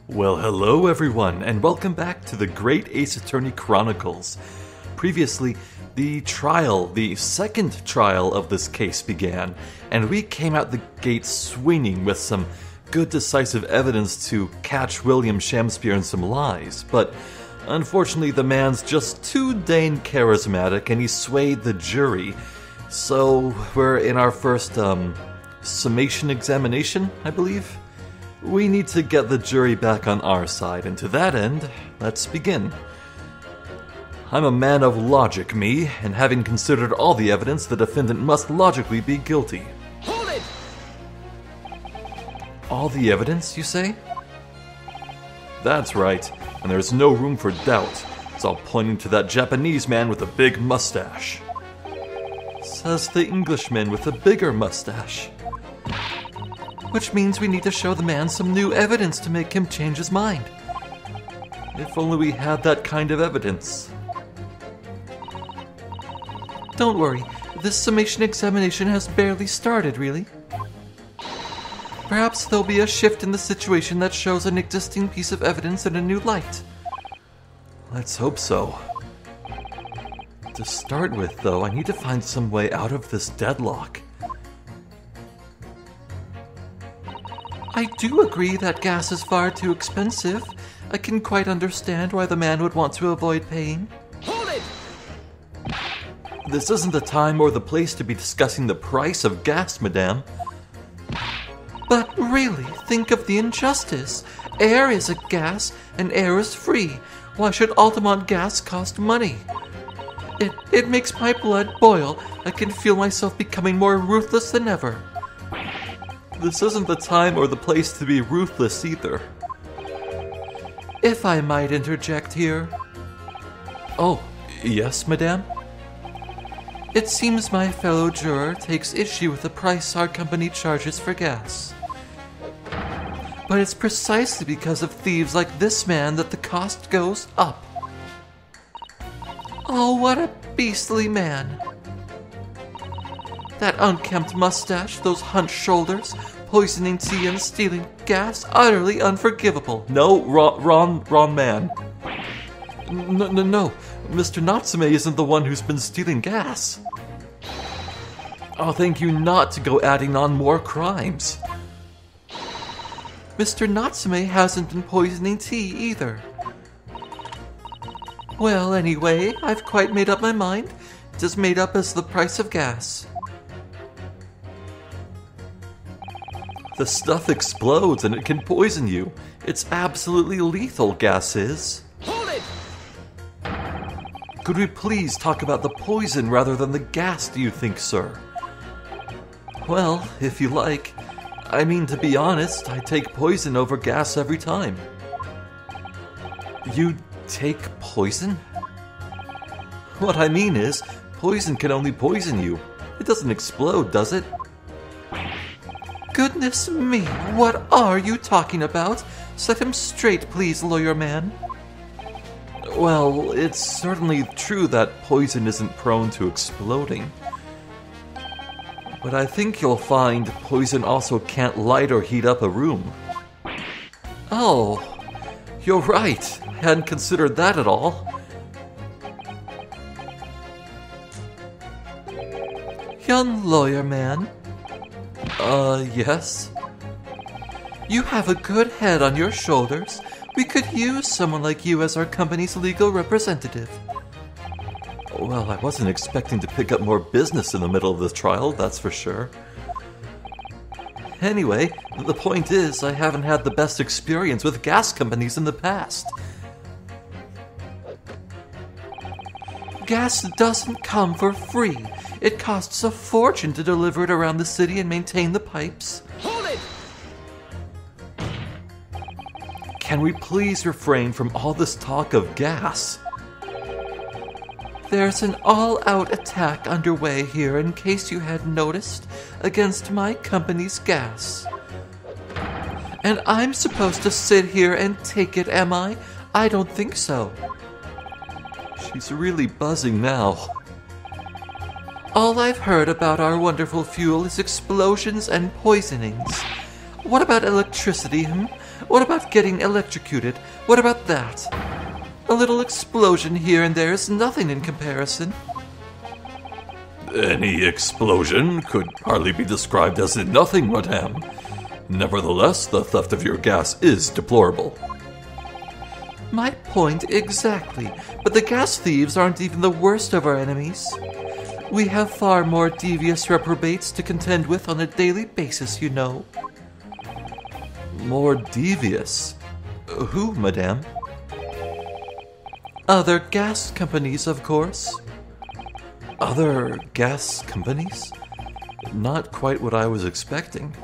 Well, hello everyone, and welcome back to the Great Ace Attorney Chronicles. Previously, the second trial of this case began, and we came out the gate swinging with some good decisive evidence to catch William Shakespeare in some lies, but unfortunately the man's just too dang charismatic and he swayed the jury. So, we're in our first, summation examination, I believe? We need to get the jury back on our side, and to that end, let's begin. I'm a man of logic, me, and having considered all the evidence, the defendant must logically be guilty. Hold it! All the evidence, you say? That's right, and there's no room for doubt. It's all pointing to that Japanese man with a big mustache. Says the Englishman with a bigger mustache. Which means we need to show the man some new evidence to make him change his mind. If only we had that kind of evidence. Don't worry, this summation examination has barely started, really. Perhaps there'll be a shift in the situation that shows an existing piece of evidence in a new light. Let's hope so. To start with, though, I need to find some way out of this deadlock. I do agree that gas is far too expensive. I can quite understand why the man would want to avoid paying. Hold it! This isn't the time or the place to be discussing the price of gas, madame. But really, think of the injustice. Air is a gas, and air is free. Why should Altamont gas cost money? It makes my blood boil. I can feel myself becoming more ruthless than ever. This isn't the time or the place to be ruthless either. If I might interject here. Oh, yes, madame? It seems my fellow juror takes issue with the price our company charges for gas. But it's precisely because of thieves like this man that the cost goes up. Oh, what a beastly man. That unkempt mustache, those hunched shoulders, poisoning tea and stealing gas, utterly unforgivable. No, wrong man. No, Mr. Natsume isn't the one who's been stealing gas. I'll thank you not to go adding on more crimes. Mr. Natsume hasn't been poisoning tea either. Well, anyway, I've quite made up my mind. It's as made up as the price of gas. The stuff explodes and it can poison you. It's absolutely lethal, gas is. Hold it! Could we please talk about the poison rather than the gas, do you think, sir? Well, if you like. I mean, to be honest, I take poison over gas every time. You take poison? What I mean is, poison can only poison you. It doesn't explode, does it? Goodness me, what are you talking about? Set him straight, please, lawyer man. Well, it's certainly true that poison isn't prone to exploding. But I think you'll find poison also can't light or heat up a room. Oh, you're right. I hadn't considered that at all. Young lawyer man. Yes? You have a good head on your shoulders. We could use someone like you as our company's legal representative. Well, I wasn't expecting to pick up more business in the middle of this trial, that's for sure. Anyway, the point is, I haven't had the best experience with gas companies in the past. Gas doesn't come for free. It costs a fortune to deliver it around the city and maintain the pipes. Hold it! Can we please refrain from all this talk of gas? There's an all-out attack underway here, in case you hadn't noticed, against my company's gas. And I'm supposed to sit here and take it, am I? I don't think so. She's really buzzing now. All I've heard about our wonderful fuel is explosions and poisonings. What about electricity, What about getting electrocuted? What about that? A little explosion here and there is nothing in comparison. Any explosion could hardly be described as nothing, madame. Nevertheless, the theft of your gas is deplorable. My point exactly, but the gas thieves aren't even the worst of our enemies. We have far more devious reprobates to contend with on a daily basis, you know. More devious? Who, madame? Other gas companies, of course. Other gas companies? Not quite what I was expecting.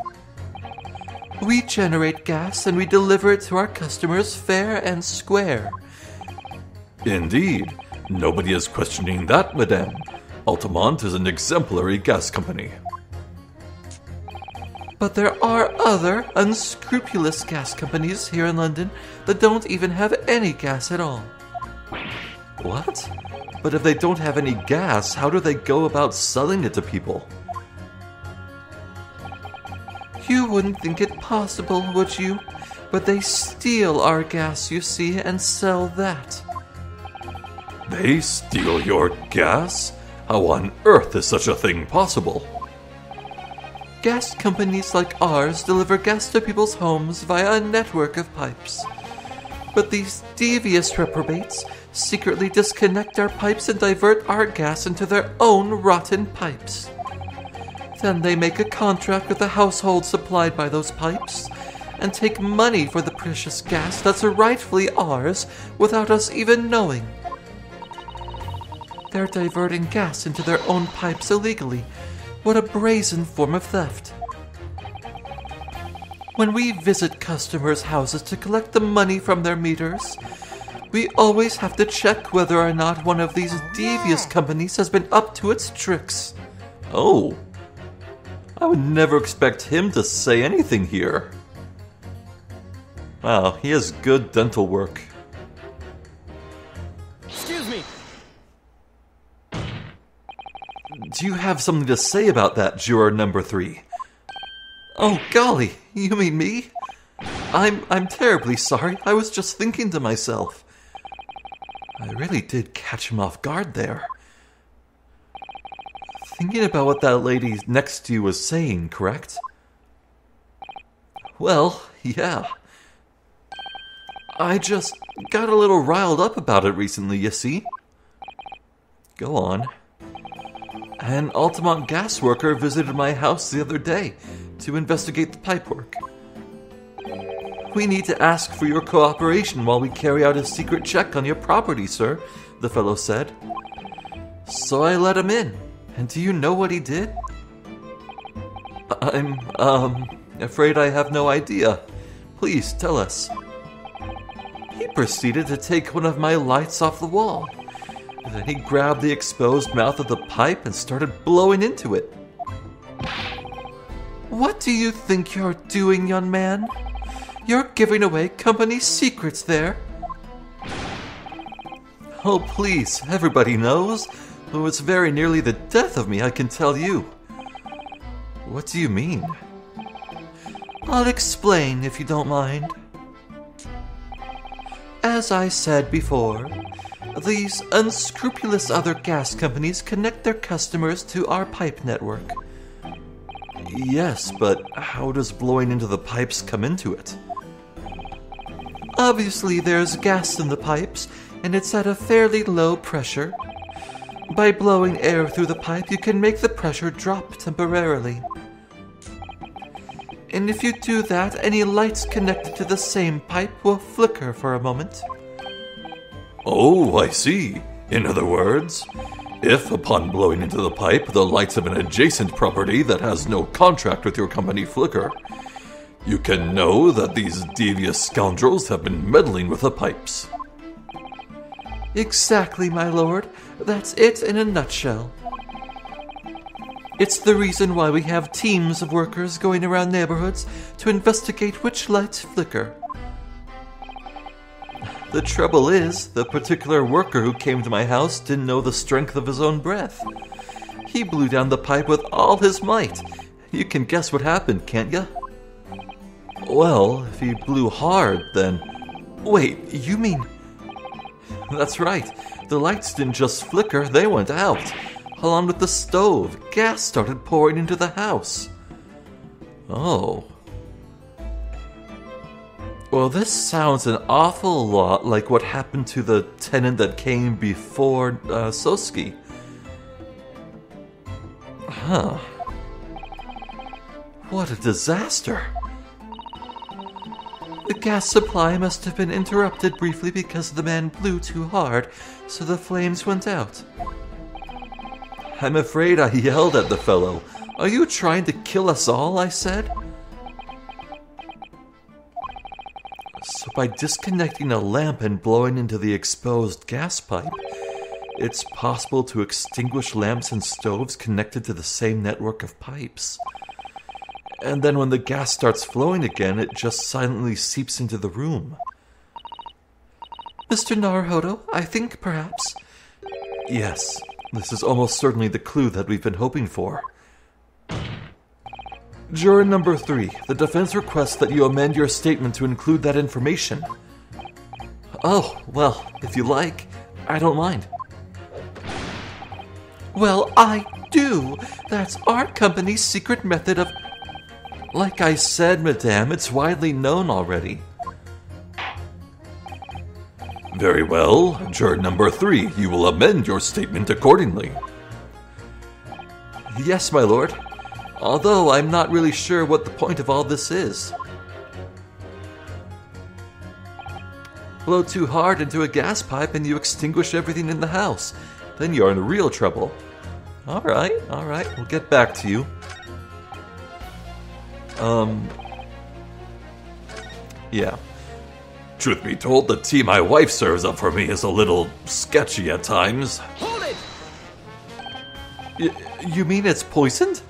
We generate gas and we deliver it to our customers fair and square. Indeed. Nobody is questioning that, madame. Altamont is an exemplary gas company. But there are other unscrupulous gas companies here in London that don't even have any gas at all. What? But if they don't have any gas, how do they go about selling it to people? You wouldn't think it possible, would you? But they steal our gas, you see, and sell that. They steal your gas? How on earth is such a thing possible? Gas companies like ours deliver gas to people's homes via a network of pipes. But these devious reprobates secretly disconnect our pipes and divert our gas into their own rotten pipes. Then they make a contract with the household supplied by those pipes and take money for the precious gas that's rightfully ours without us even knowing. They're diverting gas into their own pipes illegally. What a brazen form of theft. When we visit customers' houses to collect the money from their meters, we always have to check whether or not one of these devious companies has been up to its tricks. Oh. I would never expect him to say anything here. Wow, he has good dental work. Excuse me. Do you have something to say about that, juror number 3? Oh, golly, you mean me? I'm terribly sorry. I was just thinking to myself. I really did catch him off guard there. Thinking about what that lady next to you was saying, correct? Well, yeah. I just got a little riled up about it recently, you see. Go on. An Altamont gas worker visited my house the other day to investigate the pipework. We need to ask for your cooperation while we carry out a secret check on your property, sir, the fellow said. So I let him in. And do you know what he did? I'm, afraid I have no idea. Please, tell us. He proceeded to take one of my lights off the wall. Then he grabbed the exposed mouth of the pipe and started blowing into it. What do you think you're doing, young man? You're giving away company secrets there. Oh, please, everybody knows. It was very nearly the death of me, I can tell you. What do you mean? I'll explain if you don't mind. As I said before, these unscrupulous other gas companies connect their customers to our pipe network. Yes, but how does blowing into the pipes come into it? Obviously, there's gas in the pipes, and it's at a fairly low pressure. By blowing air through the pipe, you can make the pressure drop temporarily. And if you do that, any lights connected to the same pipe will flicker for a moment. Oh, I see. In other words, if upon blowing into the pipe, the lights of an adjacent property that has no contract with your company flicker, you can know that these devious scoundrels have been meddling with the pipes. Exactly, my lord. That's it in a nutshell. It's the reason why we have teams of workers going around neighborhoods to investigate which lights flicker. The trouble is, the particular worker who came to my house didn't know the strength of his own breath. He blew down the pipe with all his might. You can guess what happened, can't you? Well, if he blew hard, then... Wait, you mean... That's right. The lights didn't just flicker, they went out. Along with the stove, gas started pouring into the house. Oh. Well, this sounds an awful lot like what happened to the tenant that came before Sosuke. Huh. What a disaster. The gas supply must have been interrupted briefly because the man blew too hard, so the flames went out. I'm afraid I yelled at the fellow. Are you trying to kill us all, I said? So by disconnecting a lamp and blowing into the exposed gas pipe, it's possible to extinguish lamps and stoves connected to the same network of pipes. And then when the gas starts flowing again, it just silently seeps into the room. Mr. Naruhodo, I think perhaps... Yes, this is almost certainly the clue that we've been hoping for. Juror number 3, the defense requests that you amend your statement to include that information. Oh, well, if you like, I don't mind. Well, I do. That's our company's secret method of... Like I said, madame, it's widely known already. Very well. Juror number 3, you will amend your statement accordingly. Yes, my lord. Although I'm not really sure what the point of all this is. Blow too hard into a gas pipe and you extinguish everything in the house. Then you're in real trouble. Alright, we'll get back to you. Yeah. Truth be told, the tea my wife serves up for me is a little sketchy at times. Hold it! You mean it's poisoned?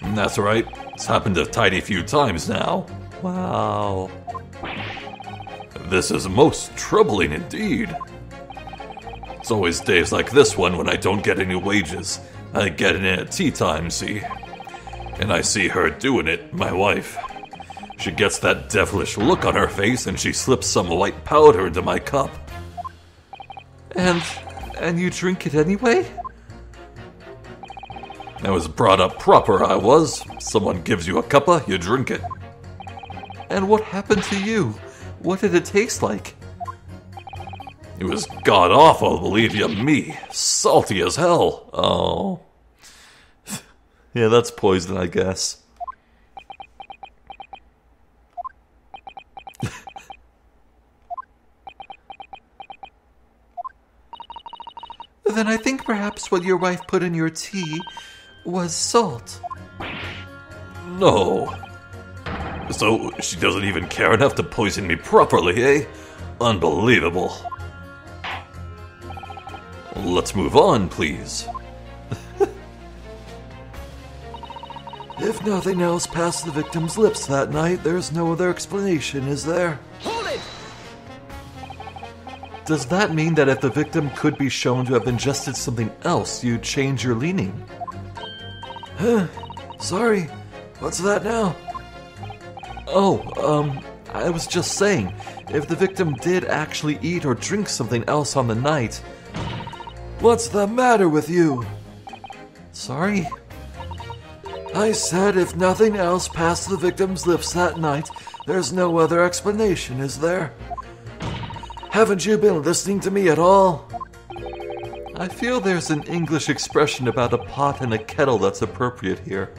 That's right. It's happened a tiny few times now. Wow. This is most troubling indeed. It's always days like this one when I don't get any wages. I get it in at tea time, see? And I see her doing it, my wife. She gets that devilish look on her face and she slips some white powder into my cup. And you drink it anyway? I was brought up proper, I was. Someone gives you a cuppa, you drink it. And what happened to you? What did it taste like? It was god-awful, believe you me. Salty as hell. Oh. Yeah, that's poison, I guess. Then I think perhaps what your wife put in your tea was salt. No. So she doesn't even care enough to poison me properly, eh? Unbelievable. Let's move on, please. If nothing else passed the victim's lips that night, there's no other explanation, is there? Hold it! Does that mean that if the victim could be shown to have ingested something else, you'd change your leaning? Huh? Sorry. What's that now? Oh, I was just saying, if the victim did actually eat or drink something else on the night... What's the matter with you? Sorry? I said if nothing else passed the victim's lips that night, there's no other explanation, is there? Haven't you been listening to me at all? I feel there's an English expression about a pot and a kettle that's appropriate here.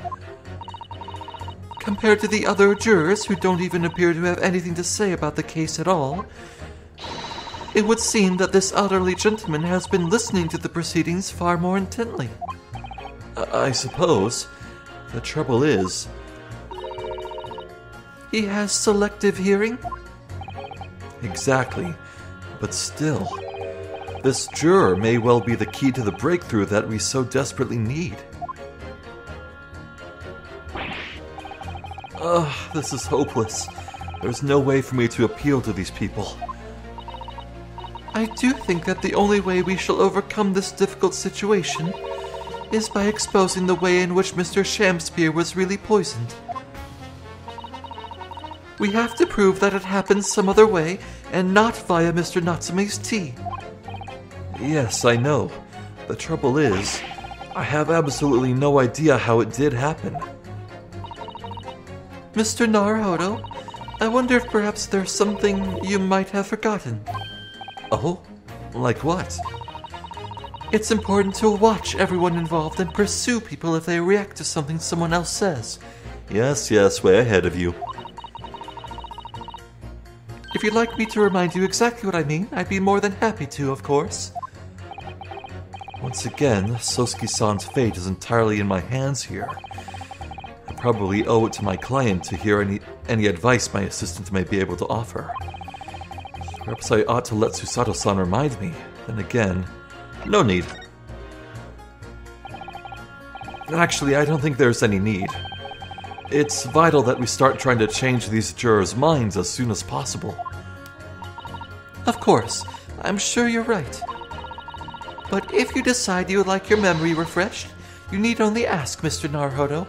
Compared to the other jurors who don't even appear to have anything to say about the case at all, it would seem that this elderly gentleman has been listening to the proceedings far more intently. I suppose. The trouble is... He has selective hearing? Exactly. But still, this juror may well be the key to the breakthrough that we so desperately need. Ugh, this is hopeless. There's no way for me to appeal to these people. I do think that the only way we shall overcome this difficult situation is by exposing the way in which Mr. Shamspeare was really poisoned. We have to prove that it happened some other way and not via Mr. Natsume's tea. Yes, I know. The trouble is, I have absolutely no idea how it did happen. Mr. Naruhodo, I wonder if perhaps there's something you might have forgotten. Oh? Like what? It's important to watch everyone involved and pursue people if they react to something someone else says. Yes, way ahead of you. If you'd like me to remind you exactly what I mean, I'd be more than happy to, of course. Once again, Sosuke-san's fate is entirely in my hands here. I probably owe it to my client to hear any advice my assistant may be able to offer. Perhaps I ought to let Susato-san remind me. Then again, no need. Actually, I don't think there's any need. It's vital that we start trying to change these jurors' minds as soon as possible. Of course, I'm sure you're right. But if you decide you would like your memory refreshed, you need only ask, Mr. Naruhodo.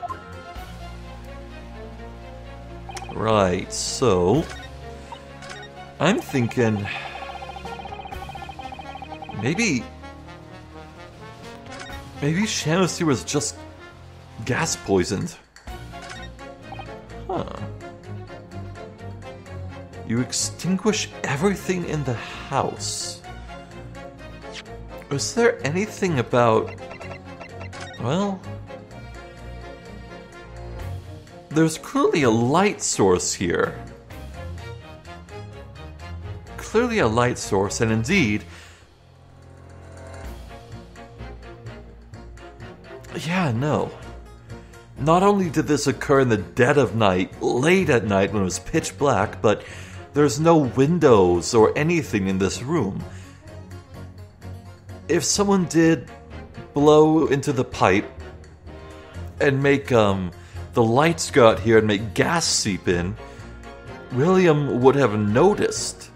Right, so... I'm thinking... Maybe Shamusi was just gas poisoned. Huh. You extinguish everything in the house. Was there anything about... Well... There's clearly a light source here. Clearly a light source, and indeed... Yeah, no. Not only did this occur in the dead of night, late at night when it was pitch black, but there's no windows or anything in this room. If someone did blow into the pipe and make the lights go out here and make gas seep in, William would have noticed.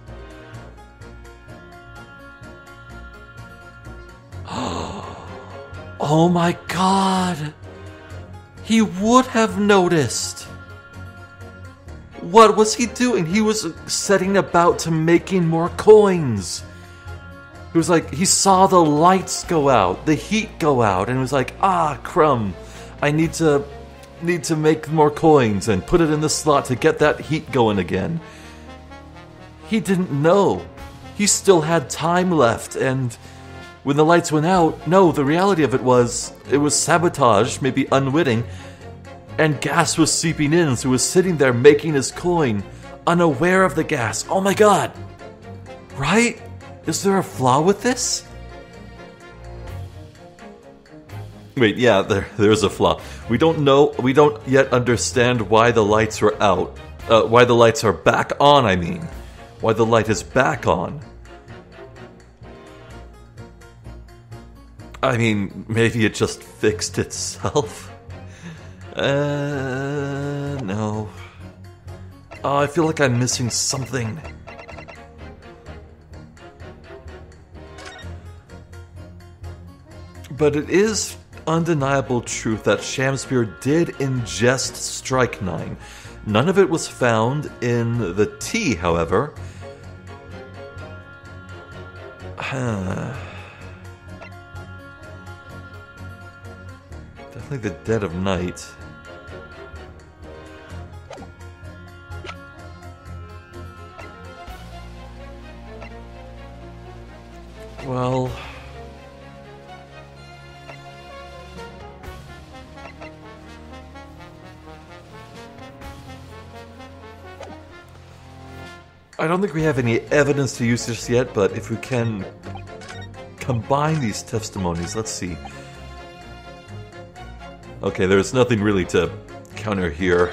Oh my god! He would have noticed. What was he doing? He was setting about to making more coins. It was like he saw the lights go out, the heat go out, and it was like, ah, crumb. I need to make more coins and put it in the slot to get that heat going again. He didn't know. He still had time left, and when the lights went out, no, the reality of it was sabotage, maybe unwitting, and gas was seeping in, so he was sitting there making his coin, unaware of the gas. Oh my god! Right? Is there a flaw with this? Wait, yeah, there's a flaw. We don't yet understand why the lights are out. Why the lights are back on, I mean. Why the light is back on. I mean, maybe it just fixed itself? No. Oh, I feel like I'm missing something. But it is undeniable truth that Shamspear did ingest strychnine. None of it was found in the tea, however. Definitely the dead of night. Well... I don't think we have any evidence to use just yet, but if we can combine these testimonies, let's see. Okay, there's nothing really to counter here.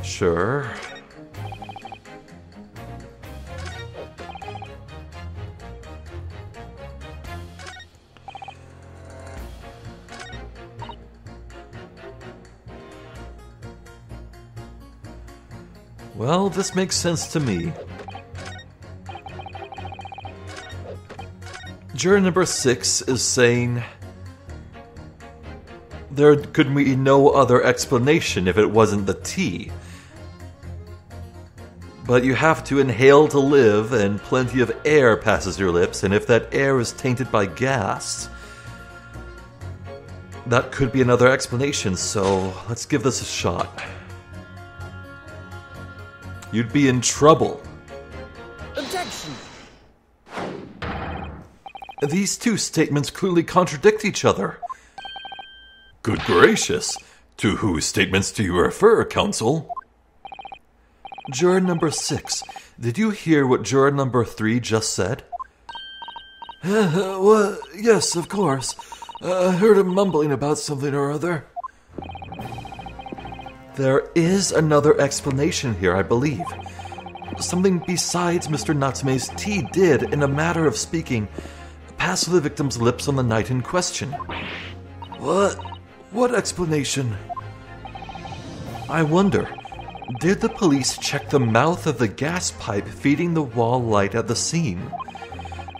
Sure. Well, this makes sense to me. Juror number 6 is saying There could be no other explanation if it wasn't the tea. But you have to inhale to live, and plenty of air passes your lips, and if that air is tainted by gas, that could be another explanation, so let's give this a shot. You'd be in trouble. Objection! These two statements clearly contradict each other. Good gracious! To whose statements do you refer, counsel? Juror number 6, did you hear what juror number 3 just said? Well, yes, of course. I heard him mumbling about something or other. There is another explanation here, I believe. Something besides Mr. Natsume's tea did, in a matter of speaking, pass the victim's lips on the night in question. What explanation? I wonder, did the police check the mouth of the gas pipe feeding the wall light at the scene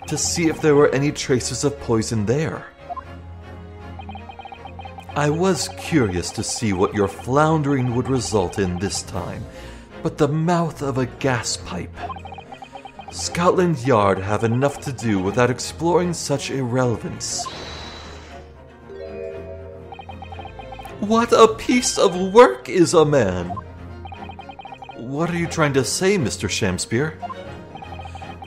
to see if there were any traces of poison there? I was curious to see what your floundering would result in this time, but the mouth of a gas pipe. Scotland Yard have enough to do without exploring such irrelevance. What a piece of work is a man! What are you trying to say, Mr. Shamspeare?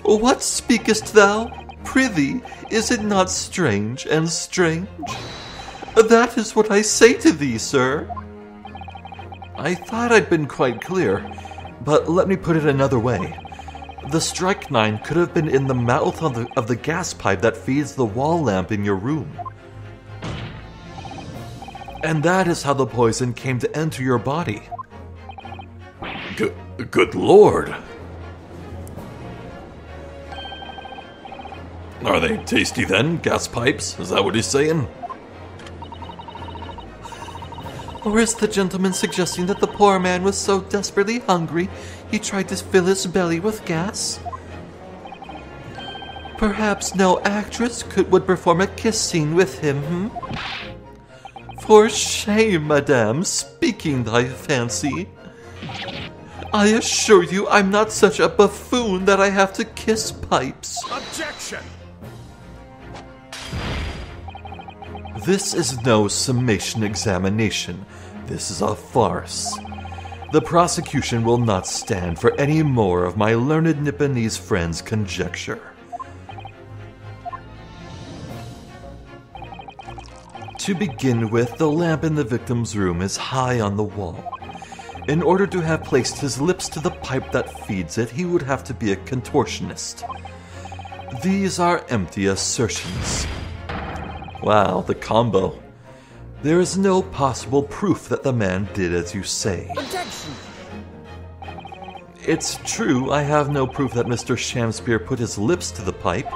What speakest thou? Prithee, is it not strange and strange? That is what I say to thee, sir. I thought I'd been quite clear, but let me put it another way. The strychnine could have been in the mouth of the gas pipe that feeds the wall lamp in your room. And that is how the poison came to enter your body. Good Lord! Are they tasty then, gas pipes? Is that what he's saying? Or is the gentleman suggesting that the poor man was so desperately hungry he tried to fill his belly with gas? Perhaps no actress would perform a kiss scene with him, For shame, madame, speaking thy fancy. I assure you I'm not such a buffoon that I have to kiss pipes. Objection! This is no summation examination. This is a farce. The prosecution will not stand for any more of my learned Nipponese friend's conjecture. To begin with, the lamp in the victim's room is high on the wall. In order to have placed his lips to the pipe that feeds it, he would have to be a contortionist. These are empty assertions. Wow, the combo. There is no possible proof that the man did as you say. Objection! It's true, I have no proof that Mr. Shamspeare put his lips to the pipe.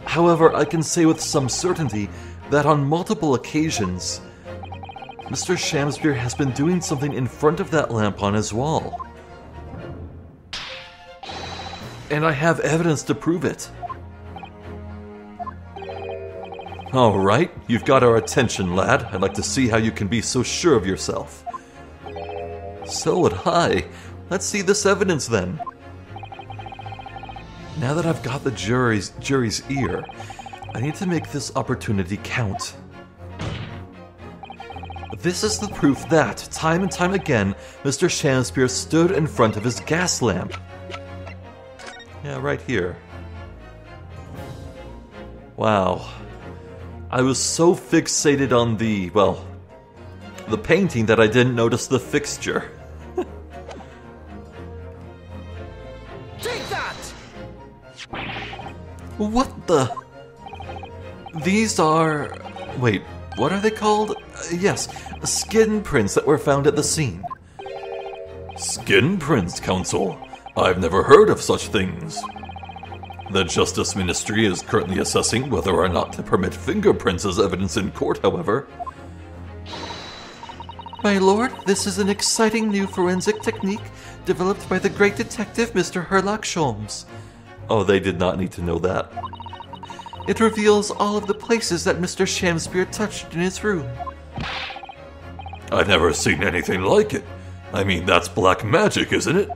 However, I can say with some certainty that on multiple occasions, Mr. Shamspeare has been doing something in front of that lamp on his wall. And I have evidence to prove it. All right, you've got our attention, lad. I'd like to see how you can be so sure of yourself. So would I. Let's see this evidence then. Now that I've got the jury's ear, I need to make this opportunity count. This is the proof that, time and time again, Mr. Shamspeare stood in front of his gas lamp. Yeah, right here. Wow. I was so fixated on the painting that I didn't notice the fixture. Take that! What the? These are... Wait, what are they called? Yes, skin prints that were found at the scene. Skin prints, counsel? I've never heard of such things. The Justice Ministry is currently assessing whether or not to permit fingerprints as evidence in court, however. My lord, this is an exciting new forensic technique developed by the great detective Mr. Herlock Sholmes. Oh, they did not need to know that. It reveals all of the places that Mr. Shamspeare touched in his room. I've never seen anything like it. I mean, that's black magic, isn't it?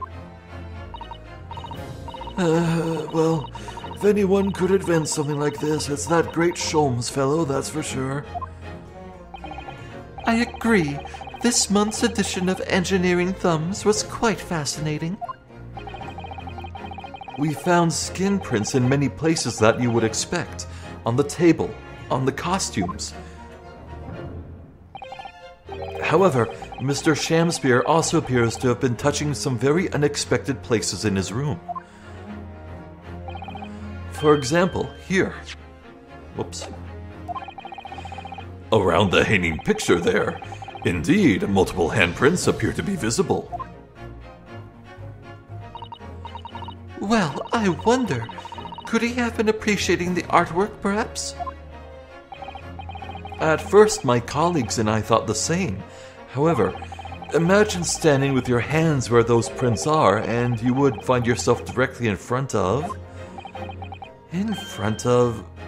Well, if anyone could invent something like this, it's that great Sholmes fellow, that's for sure. I agree. This month's edition of Engineering Thumbs was quite fascinating. We found skin prints in many places that you would expect. On the table, on the costumes. However, Mr. Shamspeare also appears to have been touching some very unexpected places in his room. For example, here. Whoops. Around the hanging picture there, indeed, multiple handprints appear to be visible. Well, I wonder, could he have been appreciating the artwork, perhaps? At first, my colleagues and I thought the same. However, imagine standing with your hands where those prints are, and you would find yourself directly in front of...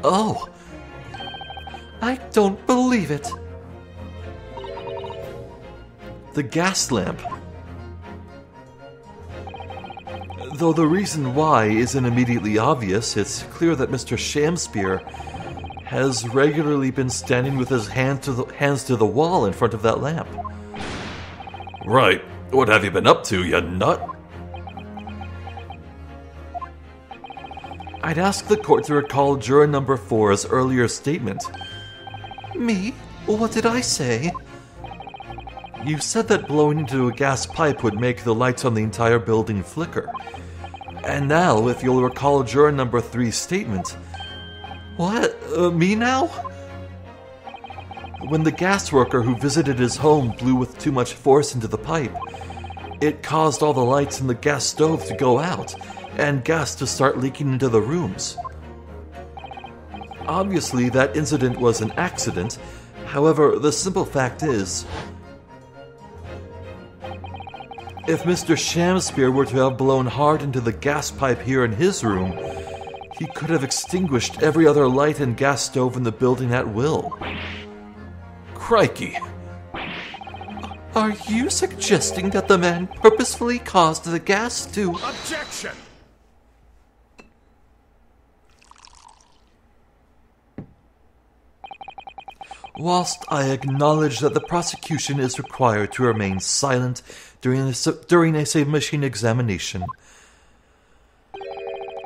Oh! I don't believe it! The gas lamp. Though the reason why isn't immediately obvious, it's clear that Mr. Shamspeare has regularly been standing with his hands to the wall in front of that lamp. Right. What have you been up to, you nut? I'd ask the court to recall juror number 4's earlier statement. Me? What did I say? You said that blowing into a gas pipe would make the lights on the entire building flicker. And now, if you'll recall juror number 3's statement... What? Me now? When the gas worker who visited his home blew with too much force into the pipe, it caused all the lights in the gas stove to go out, and gas to start leaking into the rooms. Obviously, that incident was an accident. However, the simple fact is, if Mr. Shamspeare were to have blown hard into the gas pipe here in his room, he could have extinguished every other light and gas stove in the building at will. Crikey! Are you suggesting that the man purposefully caused the gas to... Objection! Whilst I acknowledge that the prosecution is required to remain silent during a submachine examination,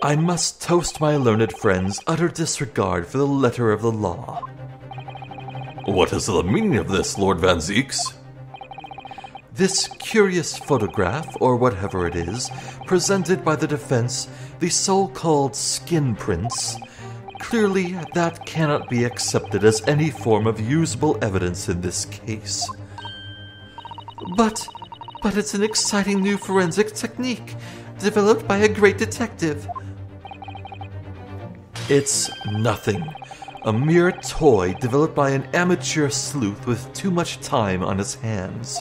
I must toast my learned friend's utter disregard for the letter of the law. What is the meaning of this, Lord Van Zieks? This curious photograph, or whatever it is, presented by the defense, the so-called skin prints, clearly that cannot be accepted as any form of usable evidence in this case. But it's an exciting new forensic technique, developed by a great detective. It's nothing. A mere toy developed by an amateur sleuth with too much time on his hands.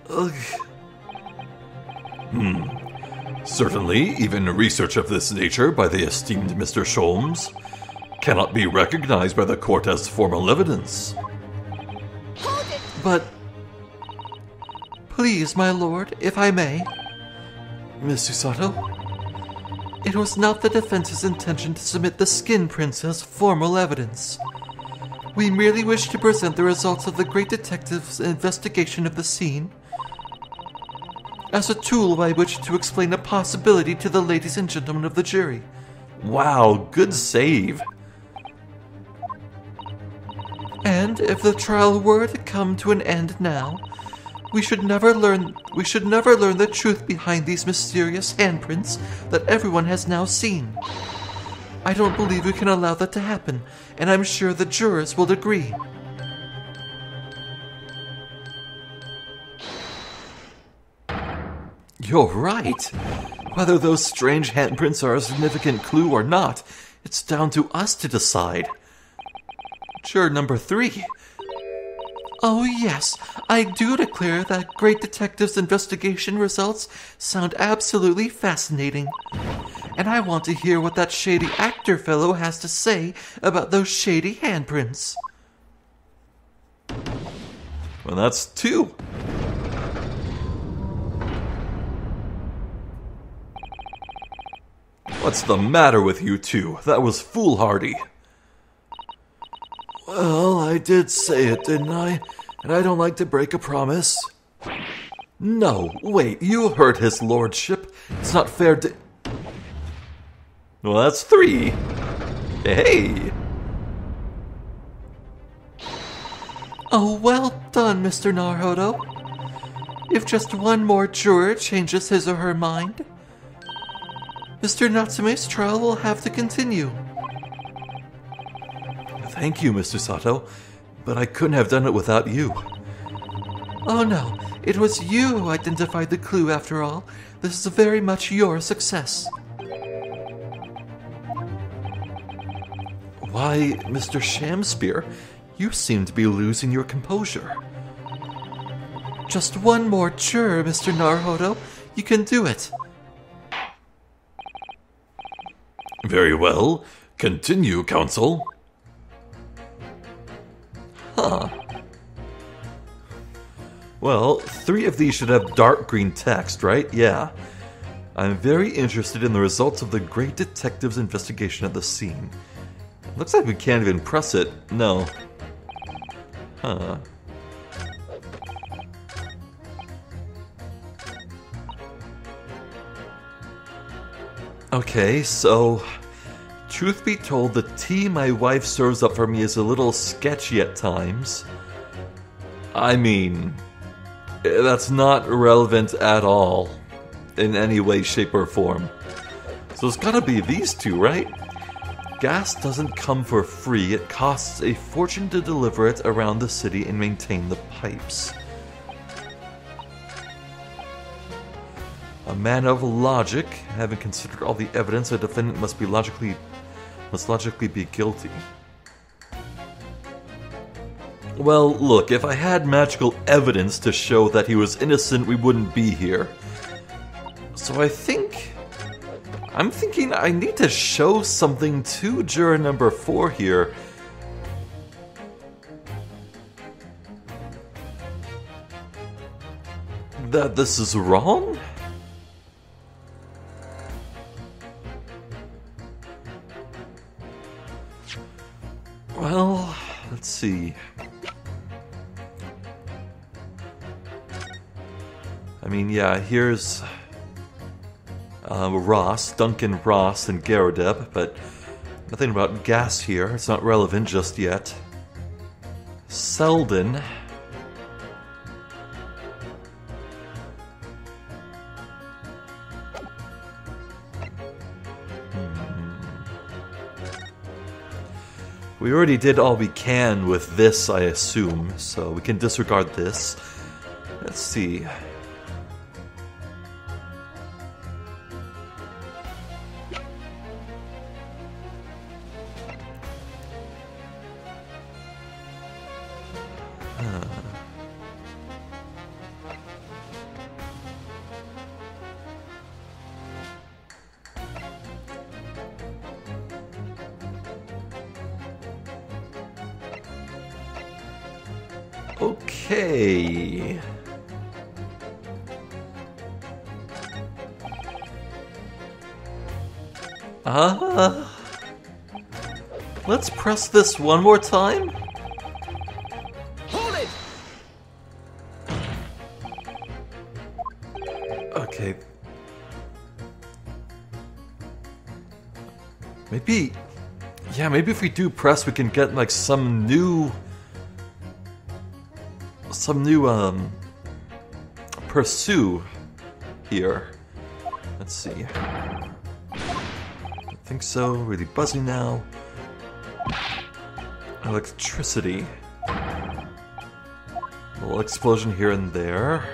Ugh. Certainly, even research of this nature by the esteemed Mr. Sholmes cannot be recognized by the court as formal evidence. Hold it! But... Please, my lord, if I may. Miss Susato? It was not the defense's intention to submit the skin prints as formal evidence. We merely wish to present the results of the great detective's investigation of the scene as a tool by which to explain a possibility to the ladies and gentlemen of the jury. Wow, good save. And if the trial were to come to an end now, we should never learn the truth behind these mysterious handprints that everyone has now seen. I don't believe we can allow that to happen, and I'm sure the jurors will agree. You're right. Whether those strange handprints are a significant clue or not, it's down to us to decide. Juror number 3. Oh yes, I do declare that great detective's investigation results sound absolutely fascinating. And I want to hear what that shady actor fellow has to say about those shady handprints. Well, that's 2. What's the matter with you two? That was foolhardy. Well, I did say it, didn't I? And I don't like to break a promise. No, wait, you hurt his lordship. It's not fair to... Well, that's 3. Hey! Oh, well done, Mr. Naruhodo. If just one more juror changes his or her mind, Mr. Natsume's trial will have to continue. Thank you, Mr. Sato, but I couldn't have done it without you. Oh no, it was you who identified the clue after all. This is very much your success. Why, Mr. Shamspear, you seem to be losing your composure. Just one more juror, Mr. Naruhodo. You can do it. Very well. Continue, counsel. Huh. Well, 3 of these should have dark green text, right? Yeah. I'm very interested in the results of the great detective's investigation at the scene. Looks like we can't even press it. No. Huh. Okay, so... Truth be told, the tea my wife serves up for me is a little sketchy at times. I mean... That's not relevant at all. In any way, shape, or form. So it's gotta be these 2, right? Gas doesn't come for free. It costs a fortune to deliver it around the city and maintain the pipes. A man of logic, having considered all the evidence, a defendant must logically be guilty. Well, look, if I had magical evidence to show that he was innocent, we wouldn't be here. So I'm thinking I need to show something to juror number 4 here. That this is wrong? Well, let's see. I mean, yeah, here's Duncan Ross, and Garodeb, but nothing about gas here. It's not relevant just yet. Selden. We already did all we can with this, I assume, so we can disregard this. Let's see. Okay. Let's press this one more time. Hold it! Okay. Maybe if we do press, we can get like some new pursue here. Let's see. I think so. Really buzzy now. Electricity. A little explosion here and there.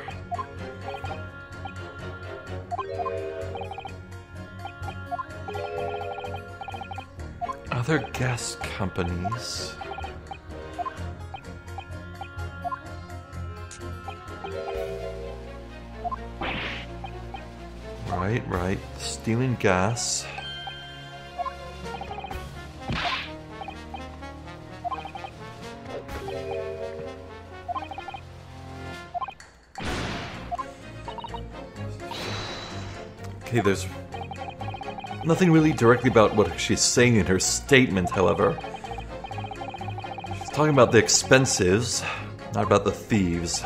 Other gas companies. Right. Stealing gas. Okay, there's nothing really directly about what she's saying in her statement, however. She's talking about the expenses, not about the thieves.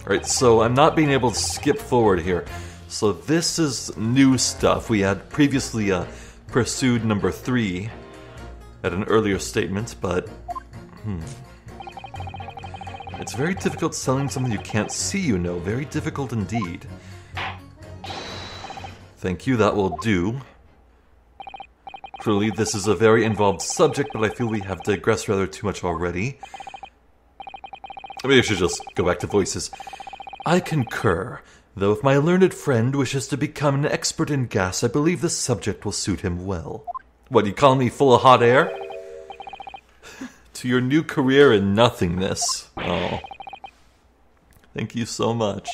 Alright, so I'm not being able to skip forward here. So this is new stuff. We had previously pursued number 3 at an earlier statement, but... It's very difficult selling something you can't see, you know. Very difficult indeed. Thank you, that will do. Clearly, this is a very involved subject, but I feel we have digressed rather too much already. Maybe I should just go back to voices. I concur, though if my learned friend wishes to become an expert in gas, I believe this subject will suit him well. What, you call me full of hot air? To your new career in nothingness. Oh. Thank you so much.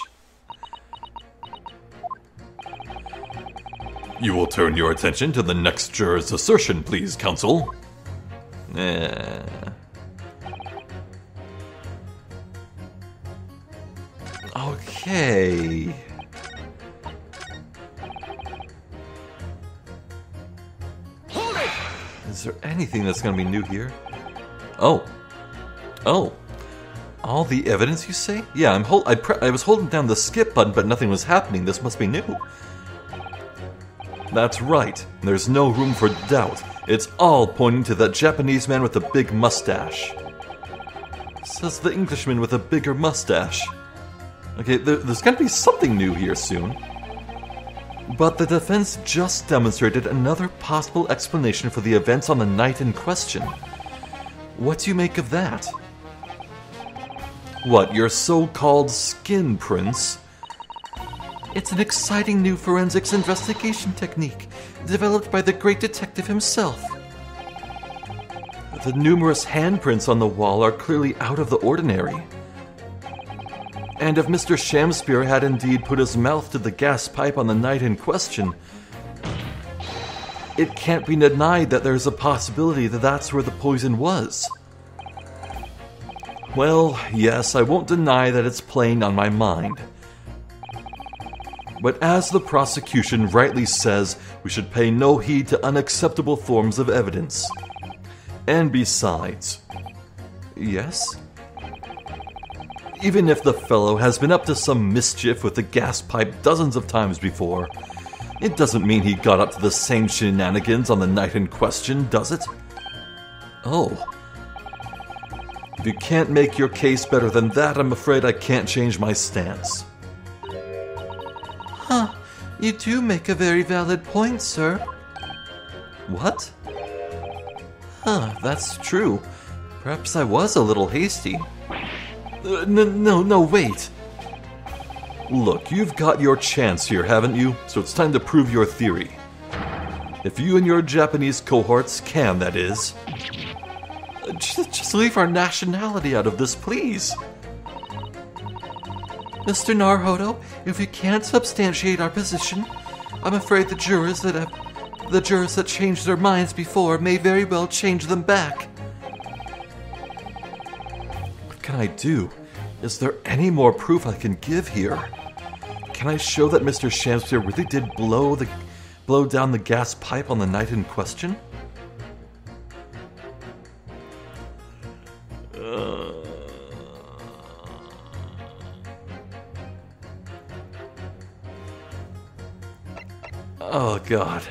You will turn your attention to the next juror's assertion, please, counsel. Okay. Is there anything that's going to be new here? Oh. All the evidence, you say? Yeah, I was holding down the skip button, but nothing was happening. This must be new. That's right. There's no room for doubt. It's all pointing to that Japanese man with the big mustache. Says the Englishman with a bigger mustache. Okay, there's gotta be something new here soon. But the defense just demonstrated another possible explanation for the events on the night in question. What do you make of that? What, your so-called skin prints? It's an exciting new forensics investigation technique, developed by the great detective himself. The numerous handprints on the wall are clearly out of the ordinary. And if Mr. Shamspeare had indeed put his mouth to the gas pipe on the night in question, it can't be denied that there's a possibility that that's where the poison was. Well, yes, I won't deny that it's playing on my mind. But as the prosecution rightly says, we should pay no heed to unacceptable forms of evidence. And besides... Yes? Even if the fellow has been up to some mischief with the gas pipe dozens of times before, it doesn't mean he got up to the same shenanigans on the night in question, does it? Oh. If you can't make your case better than that, I'm afraid I can't change my stance. Huh. You do make a very valid point, sir. What? Huh, that's true. Perhaps I was a little hasty. No, wait. Look, you've got your chance here, haven't you? So it's time to prove your theory. If you and your Japanese cohorts can, that is. Just leave our nationality out of this, please. Mr. Naruhodo, if we can't substantiate our position, I'm afraid the jurors that changed their minds before may very well change them back. What can I do? Is there any more proof I can give here? Can I show that Mr. Shamspeare really did blow down the gas pipe on the night in question? Oh, God.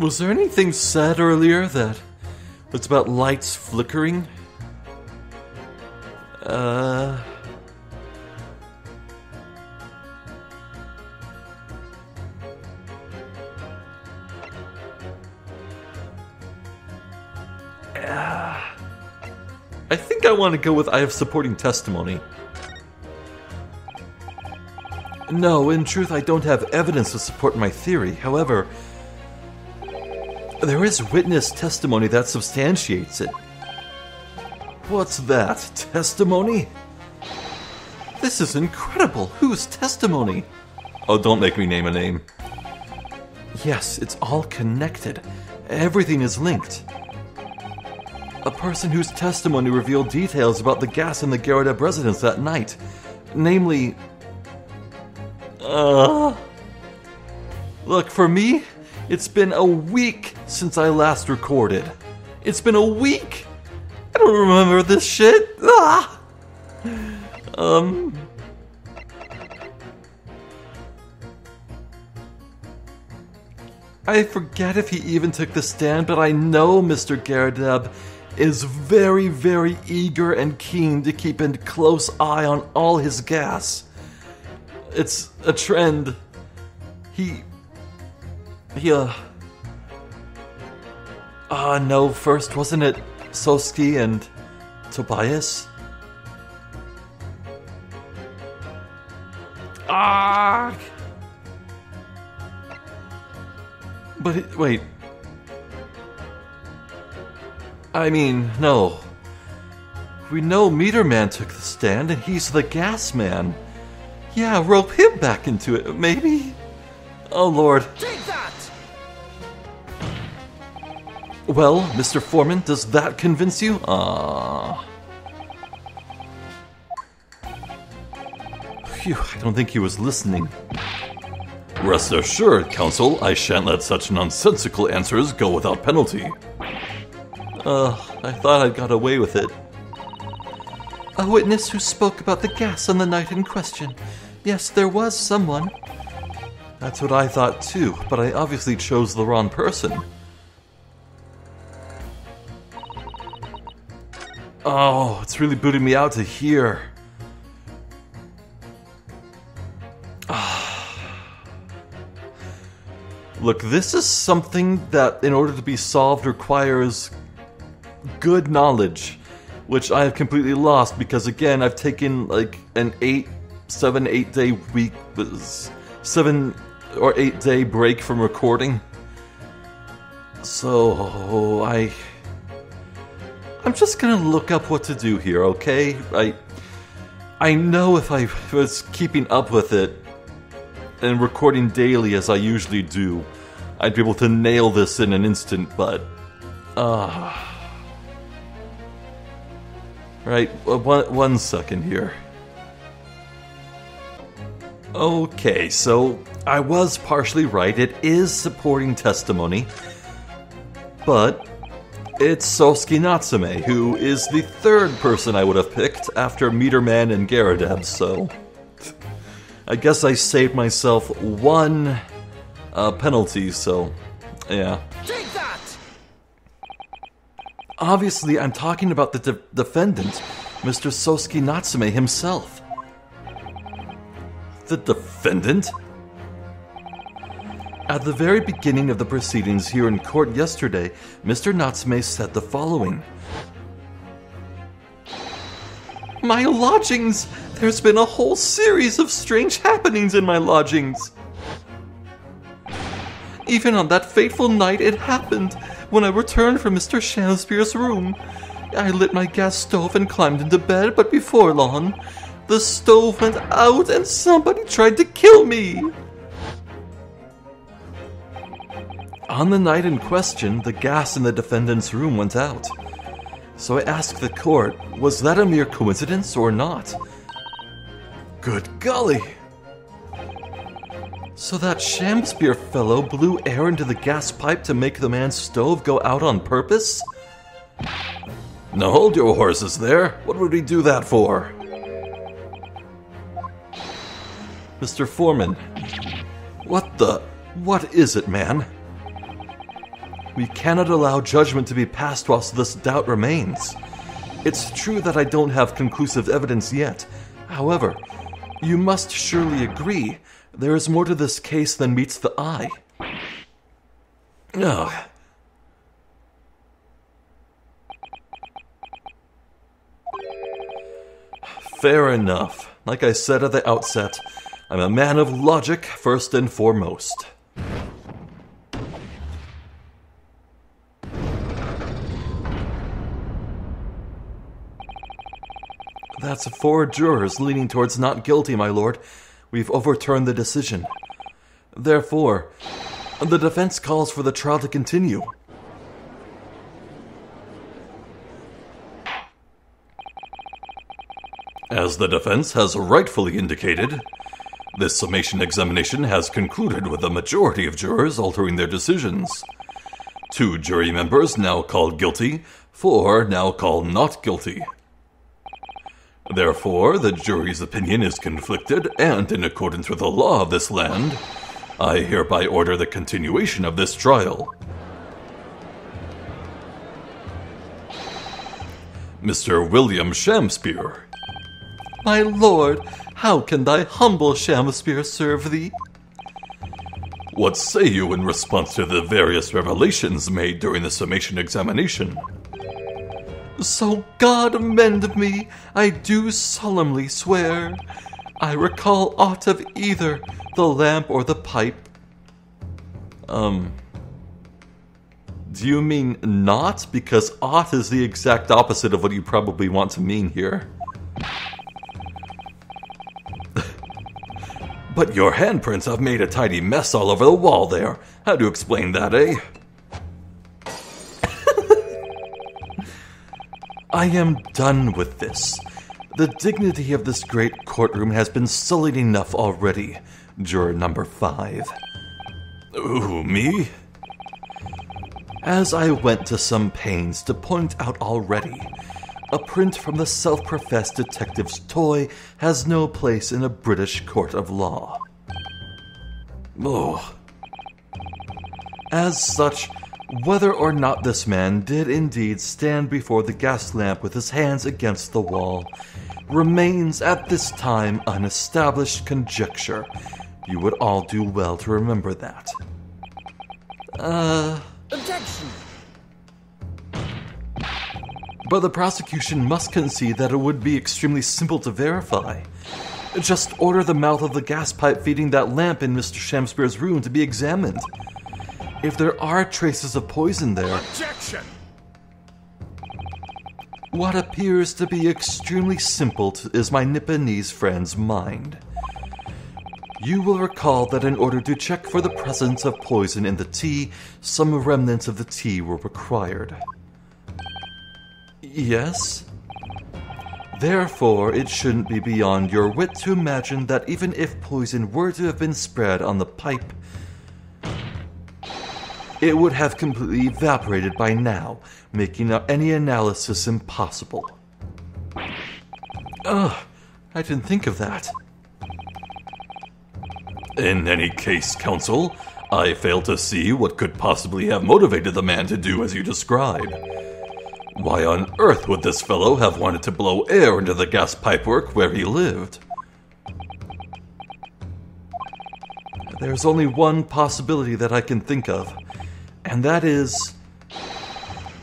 Was there anything said earlier that was about lights flickering? I think I want to go with I have supporting testimony. No, in truth, I don't have evidence to support my theory. However, there is witness testimony that substantiates it. What's that? Testimony? This is incredible. Whose testimony? Oh, don't make me name a name. Yes, it's all connected. Everything is linked. A person whose testimony revealed details about the gas in the Garudeb residence that night. Namely... Look, for me, it's been a week since I last recorded. It's been a week! I don't remember this shit! I forget if he even took the stand, but I know Mr. Garudeb is very, very eager and keen to keep a close eye on all his gas. It's a trend. No, first, wasn't it Sosuke and Tobias? But wait. I mean, no. We know Meter Man took the stand and he's the gas man. Yeah, rope him back into it, maybe? Oh, Lord. Take that! Well, Mr. Foreman, does that convince you? Phew, I don't think he was listening. Rest assured, Counsel, I shan't let such nonsensical answers go without penalty. I thought I'd got away with it. A witness who spoke about the gas on the night in question. Yes, there was someone. That's what I thought too, but I obviously chose the wrong person. Oh, it's really booting me out to here. Look, this is something that, in order to be solved, requires good knowledge, which I have completely lost because, again, I've taken like an 7-8 day week, 7 or 8 day break from recording. So I'm just gonna look up what to do here, okay? I know if I was keeping up with it and recording daily as I usually do, I'd be able to nail this in an instant, but... Right, one second here. Okay, so I was partially right. It is supporting testimony, but it's Sosuke Natsume, who is the third person I would have picked after Meter Man and Garudeb, so... I guess I saved myself one penalty, so yeah. Take that! Obviously, I'm talking about the defendant, Mr. Sosuke Natsume himself. The defendant? At the very beginning of the proceedings here in court yesterday, Mr. Natsume said the following. My lodgings! There's been a whole series of strange happenings in my lodgings. Even on that fateful night it happened, when I returned from Mr. Shakespeare's room. I lit my gas stove and climbed into bed, but before long, the stove went out and somebody tried to kill me. On the night in question, the gas in the defendant's room went out. So I asked the court, was that a mere coincidence or not? Good golly! So that Shakespeare fellow blew air into the gas pipe to make the man's stove go out on purpose? Now hold your horses there. What would he do that for? Mr. Foreman, what is it, man? We cannot allow judgment to be passed whilst this doubt remains. It's true that I don't have conclusive evidence yet. However, you must surely agree there is more to this case than meets the eye. Ugh. Fair enough. Like I said at the outset, I'm a man of logic first and foremost. That's 4 jurors leaning towards not guilty, my lord. We've overturned the decision. Therefore, the defense calls for the trial to continue. As the defense has rightfully indicated, this summation examination has concluded with a majority of jurors altering their decisions. 2 jury members now called guilty, 4 now called not guilty. Therefore, the jury's opinion is conflicted, and in accordance with the law of this land, I hereby order the continuation of this trial. Mr. William Shamspeare. My lord, how can thy humble Shamspeare serve thee? What say you in response to the various revelations made during the summation examination? So God amend me, I do solemnly swear, I recall aught of either the lamp or the pipe. Do you mean not? Because ought is the exact opposite of what you probably want to mean here. But your handprints have made a tidy mess all over the wall there. How do you explain that, eh? I am done with this. The dignity of this great courtroom has been sullied enough already, juror number 5. Ooh, me? As I went to some pains to point out already, a print from the self-professed detective's toy has no place in a British court of law. Oh. As such, whether or not this man did indeed stand before the gas lamp with his hands against the wall remains at this time an established conjecture. You would all do well to remember that. Objection! But the prosecution must concede that it would be extremely simple to verify. Just order the mouth of the gas pipe feeding that lamp in Mr. Shamspeare's room to be examined. If there are traces of poison there... Objection! What appears to be extremely simple is my Nipponese friend's mind. You will recall that in order to check for the presence of poison in the tea, some remnants of the tea were required. Yes? Therefore, it shouldn't be beyond your wit to imagine that even if poison were to have been spread on the pipe, it would have completely evaporated by now, making any analysis impossible. I didn't think of that. In any case, counsel, I fail to see what could possibly have motivated the man to do as you describe. Why on earth would this fellow have wanted to blow air into the gas pipework where he lived? There's only one possibility that I can think of, and that is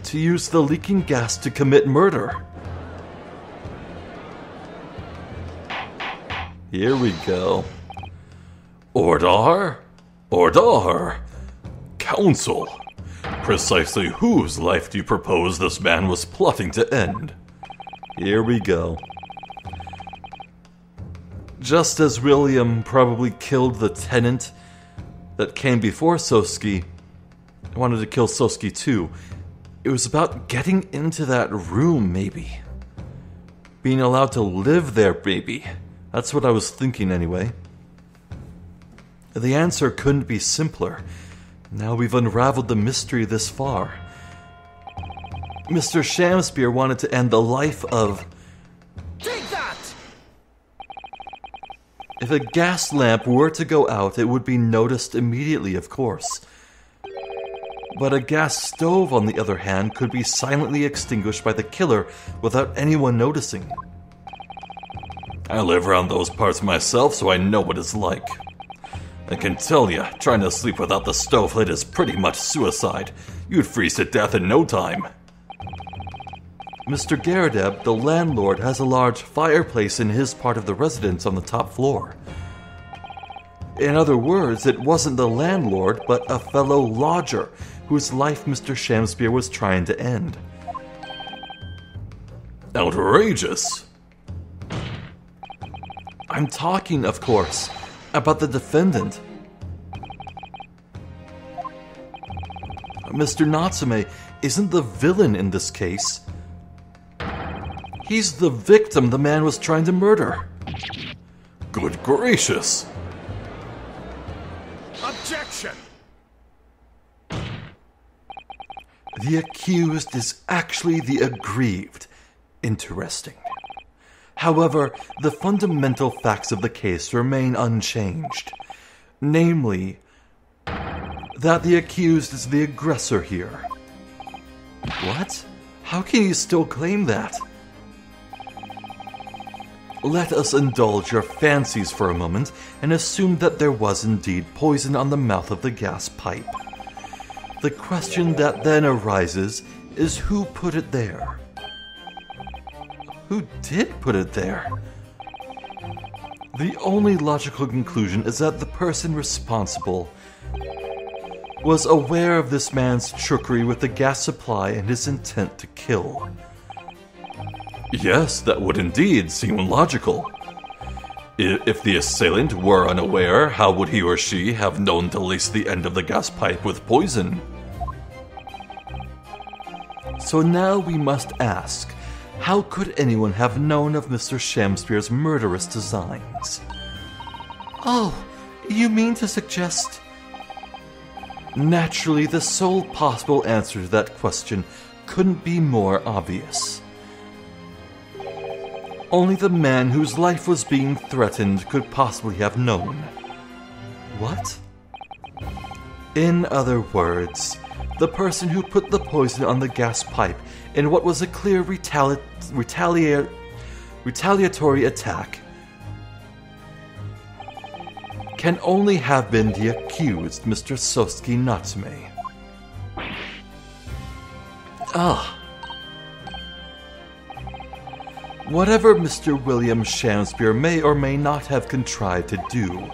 to use the leaking gas to commit murder. Here we go. Ordar? Ordar? Counsel, precisely whose life do you propose this man was plotting to end? Here we go. Just as William probably killed the tenant that came before Sosuke, I wanted to kill Sosuke too. It was about getting into that room, maybe. Being allowed to live there, maybe. That's what I was thinking anyway. The answer couldn't be simpler. Now we've unraveled the mystery this far. Mr. Shamspeare wanted to end the life of... Take that! If a gas lamp were to go out, it would be noticed immediately, of course. But a gas stove, on the other hand, could be silently extinguished by the killer without anyone noticing. I live around those parts myself, so I know what it's like. I can tell you, trying to sleep without the stove lit is pretty much suicide. You'd freeze to death in no time. Mr. Garadeb, the landlord, has a large fireplace in his part of the residence on the top floor. In other words, it wasn't the landlord, but a fellow lodger whose life Mr. Shamspeare was trying to end. Outrageous! I'm talking, of course, about the defendant. Mr. Natsume isn't the villain in this case. He's the victim the man was trying to murder. Good gracious. Objection! The accused is actually the aggrieved. Interesting. However, the fundamental facts of the case remain unchanged. Namely, that the accused is the aggressor here. What? How can you still claim that? Let us indulge your fancies for a moment and assume that there was indeed poison on the mouth of the gas pipe. The question that then arises is who put it there? Who did put it there? The only logical conclusion is that the person responsible was aware of this man's trickery with the gas supply and his intent to kill. Yes, that would indeed seem logical. If the assailant were unaware, how would he or she have known to lace the end of the gas pipe with poison? So now we must ask, how could anyone have known of Mr. Shamspeare's murderous designs? Oh, you mean to suggest... Naturally, the sole possible answer to that question couldn't be more obvious. Only the man whose life was being threatened could possibly have known. What? In other words, the person who put the poison on the gas pipe in what was a clear retaliatory attack can only have been the accused, Mr. Sosuke Natsume. Whatever Mr. William Shamspeare may or may not have contrived to do,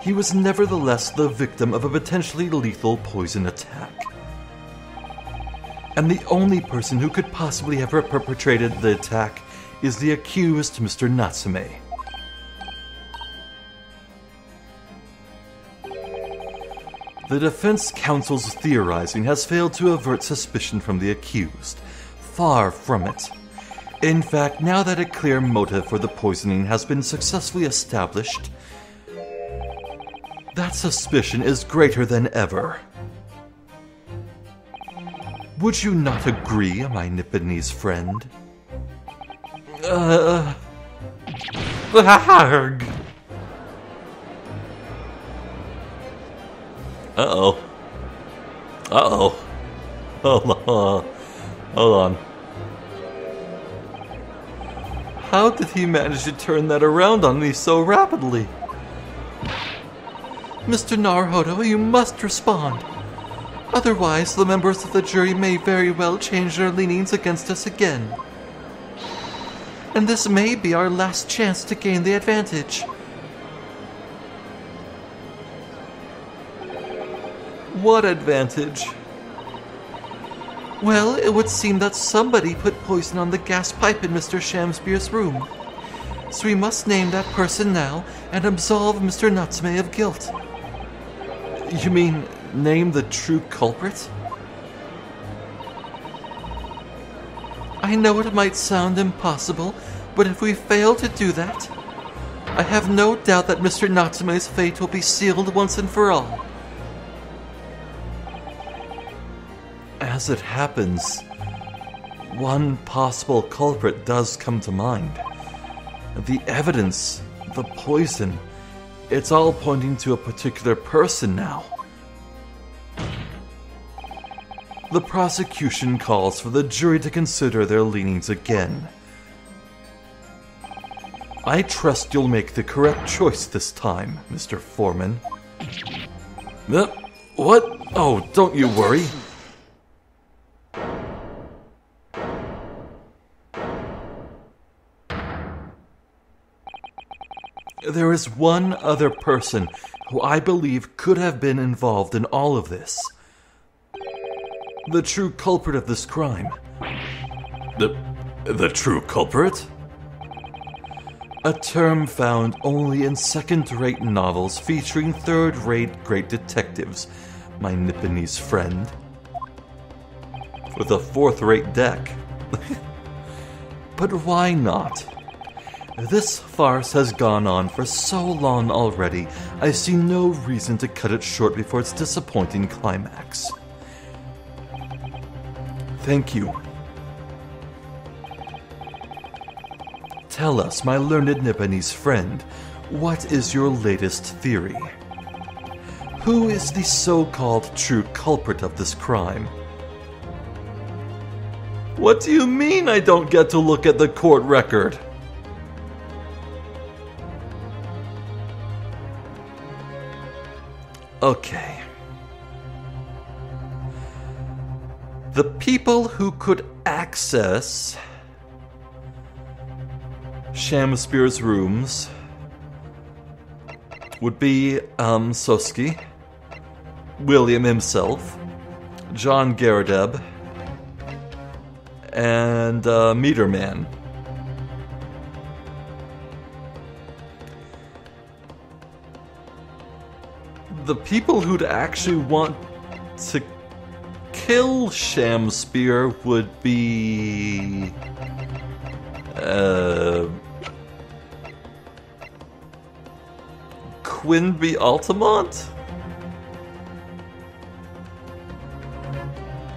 he was nevertheless the victim of a potentially lethal poison attack. And the only person who could possibly have perpetrated the attack is the accused, Mr. Natsume. The defense counsel's theorizing has failed to avert suspicion from the accused. Far from it. In fact, now that a clear motive for the poisoning has been successfully established, that suspicion is greater than ever. Would you not agree, my Nipponese friend? Arg. Uh-oh. Uh-oh. Hold on. How did he manage to turn that around on me so rapidly? Mr. Naruhodo, you must respond. Otherwise, the members of the jury may very well change their leanings against us again. And this may be our last chance to gain the advantage. What advantage? Well, it would seem that somebody put poison on the gas pipe in Mr. Shamspeare's room. So we must name that person now and absolve Mr. Natsume of guilt. You mean name the true culprit? I know it might sound impossible, but if we fail to do that, I have no doubt that Mr. Natsume's fate will be sealed once and for all. As it happens, one possible culprit does come to mind. The evidence, the poison, it's all pointing to a particular person now. The prosecution calls for the jury to consider their leanings again. I trust you'll make the correct choice this time, Mr. Foreman. What? Oh, don't you worry. There is one other person who I believe could have been involved in all of this. The true culprit of this crime. The true culprit? A term found only in second-rate novels featuring third-rate great detectives, my Nipponese friend. With a fourth-rate deck. But why not? This farce has gone on for so long already, I see no reason to cut it short before its disappointing climax. Thank you. Tell us, my learned Nipponese friend, what is your latest theory? Who is the so-called true culprit of this crime? What do you mean I don't get to look at the court record? Okay. The people who could access Shamspeare's rooms would be Soski, William himself, John Garadeb, and Meterman. The people who'd actually want to kill Shamspeare would be... Quinby Altamont?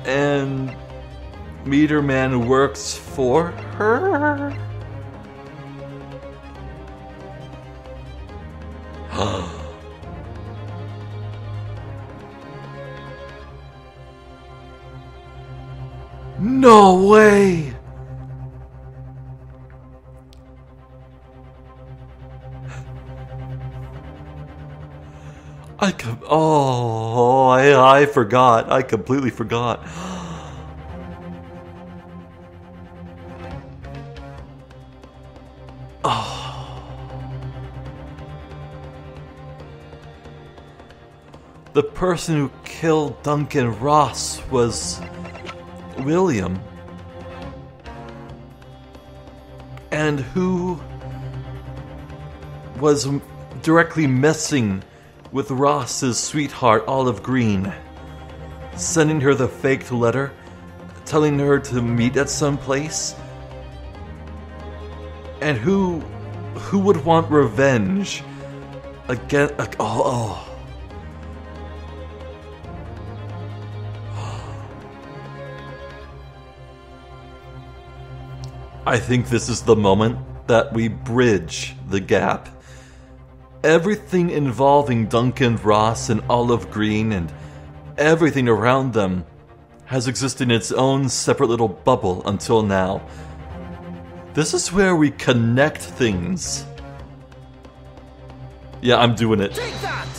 And Meterman works for her? No way! I forgot. I completely forgot. The person who killed Duncan Ross was William. And who was directly messing with Ross's sweetheart, Olive Green, sending her the faked letter, telling her to meet at some place. And who would want revenge again? I think this is the moment that we bridge the gap. Everything involving Duncan Ross and Olive Green and everything around them has existed in its own separate little bubble until now. This is where we connect things. Yeah, I'm doing it. Take that!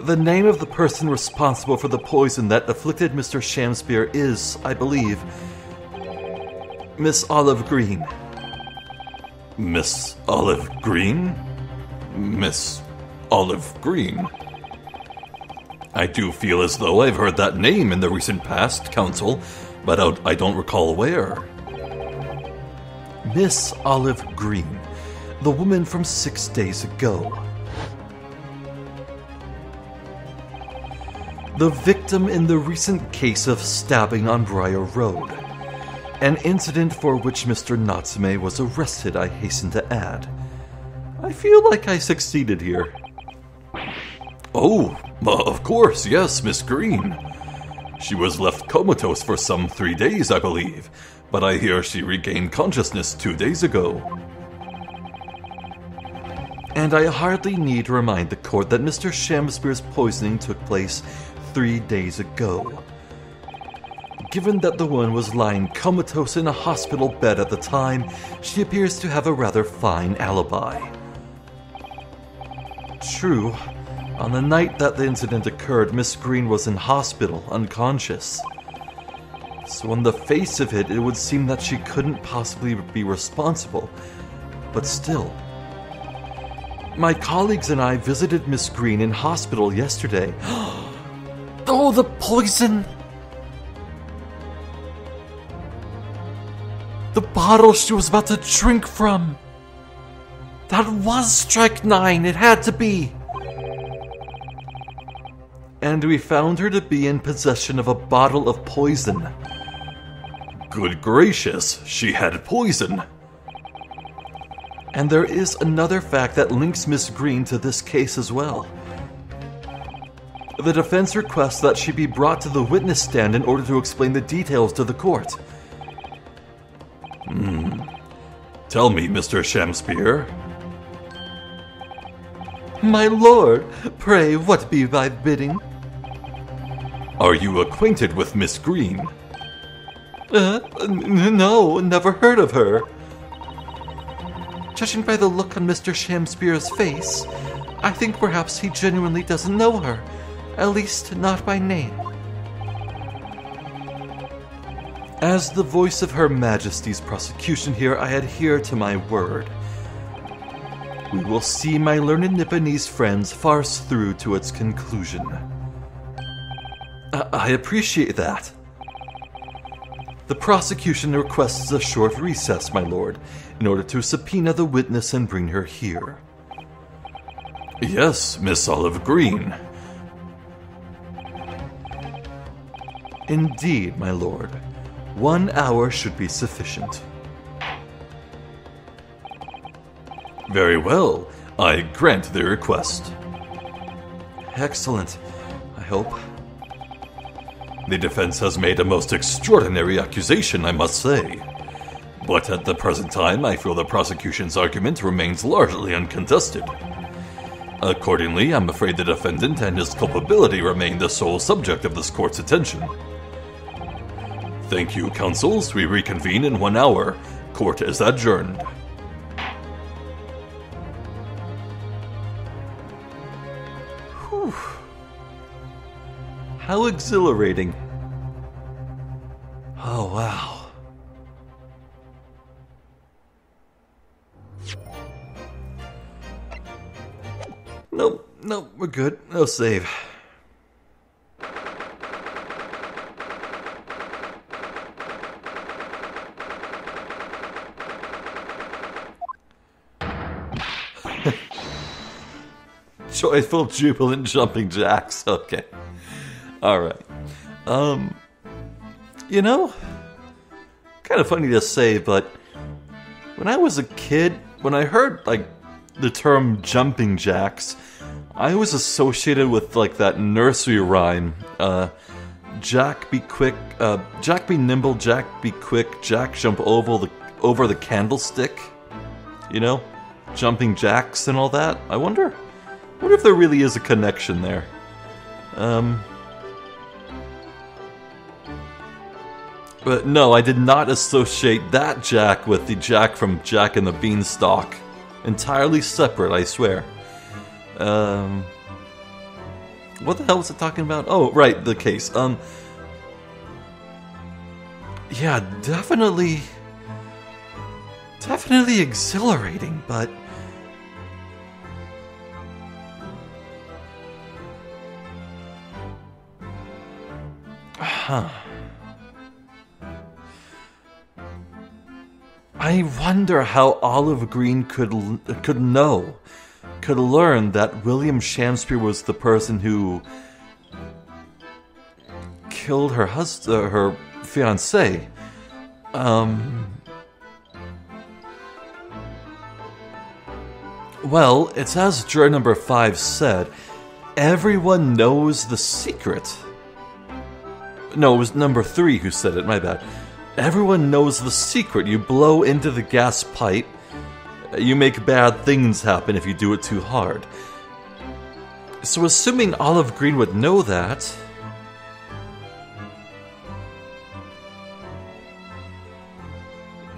The name of the person responsible for the poison that afflicted Mr. Shamspeare is, I believe, Miss Olive Green. Miss Olive Green? Miss Olive Green? I do feel as though I've heard that name in the recent past, Counsel, but I don't recall where. Miss Olive Green, the woman from 6 days ago. The victim in the recent case of stabbing on Briar Road. An incident for which Mr. Natsume was arrested, I hasten to add. I feel like I succeeded here. Oh, of course, yes, Miss Green. She was left comatose for some 3 days, I believe, but I hear she regained consciousness 2 days ago. And I hardly need to remind the court that Mr. Shamspeare's poisoning took place 3 days ago. Given that the woman was lying comatose in a hospital bed at the time, she appears to have a rather fine alibi. True, on the night that the incident occurred, Miss Green was in hospital, unconscious. So on the face of it, it would seem that she couldn't possibly be responsible. But still. My colleagues and I visited Miss Green in hospital yesterday. Oh, the poison! The bottle she was about to drink from. That was strike 9, it had to be. And we found her to be in possession of a bottle of poison. Good gracious, she had poison. And there is another fact that links Miss Green to this case as well. The defense requests that she be brought to the witness stand in order to explain the details to the court. Tell me, Mr. Shamspear. My lord, pray what be thy bidding? Are you acquainted with Miss Green? No, never heard of her. Judging by the look on Mr. Shamspear's face, I think perhaps he genuinely doesn't know her, at least not by name. As the voice of Her Majesty's prosecution here, I adhere to my word. We will see my learned Nipponese friend's farce through to its conclusion. I appreciate that. The prosecution requests a short recess, my lord, in order to subpoena the witness and bring her here. Yes, Miss Olive Green. Indeed, my lord. 1 hour should be sufficient. Very well. I grant the request. Excellent. I hope. The defense has made a most extraordinary accusation, I must say. But at the present time, I feel the prosecution's argument remains largely uncontested. Accordingly, I'm afraid the defendant and his culpability remain the sole subject of this court's attention. Thank you, counsels. We reconvene in 1 hour. Court is adjourned. Whew. How exhilarating. Oh, wow. Nope, we're good. No save. Joyful, jubilant jumping jacks. Okay. Alright. You know, kind of funny to say, but when I was a kid, when I heard, like, the term jumping jacks, I was associated with, like, that nursery rhyme. Jack be quick, Jack be nimble, Jack be quick, Jack jump over the candlestick. You know? Jumping jacks and all that. I wonder if there really is a connection there. But no, I did not associate that Jack with the Jack from Jack and the Beanstalk. Entirely separate, I swear. What the hell was it talking about? Oh, right, the case. Yeah, definitely exhilarating, but I wonder how Olive Green could learn that William Shamspear was the person who killed her fiancé. Well, it's as juror number 5 said, everyone knows the secret. No, it was number 3 who said it, my bad. Everyone knows the secret. You blow into the gas pipe. You make bad things happen if you do it too hard. So assuming Olive Green would know that,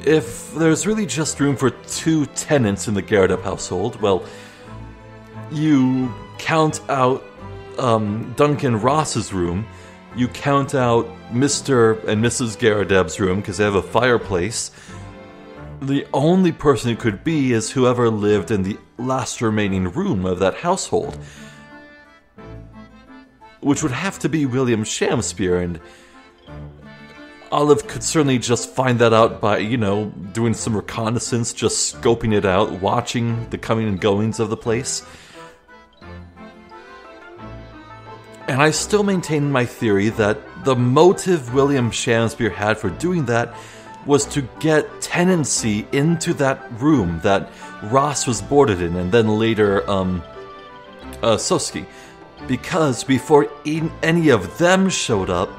if there's really just room for 2 tenants in the Garretup household, well, you count out Duncan Ross's room, you count out Mr. and Mrs. Garredeb's room because they have a fireplace. The only person it could be is whoever lived in the last remaining room of that household, which would have to be William Shamspear, and Olive could certainly just find that out by, doing some reconnaissance, just scoping it out, watching the coming and goings of the place. And I still maintain my theory that the motive William Shakespeare had for doing that was to get tenancy into that room that Ross was boarded in, and then later, Soski. Because before any of them showed up,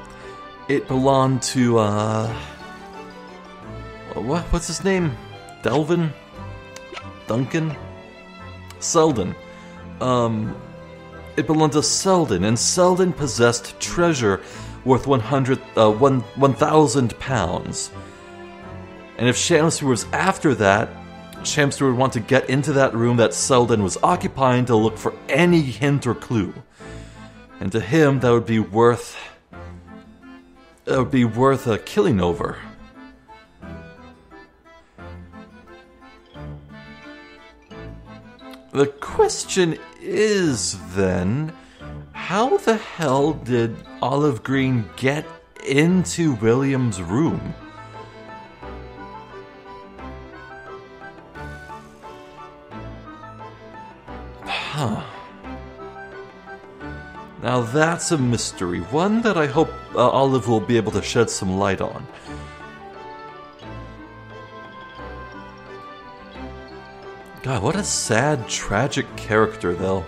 it belonged to, what's his name? Delvin? Duncan? Selden. It belonged to Selden, and Selden possessed treasure worth 1,000 pounds. And if Shamster was after that, Shamster would want to get into that room that Selden was occupying to look for any hint or clue. And to him, that would be worth killing over. The question is, then, how the hell did Olive Green get into William's room? Huh. Now that's a mystery, one that I hope Olive will be able to shed some light on. God, what a sad, tragic character, though.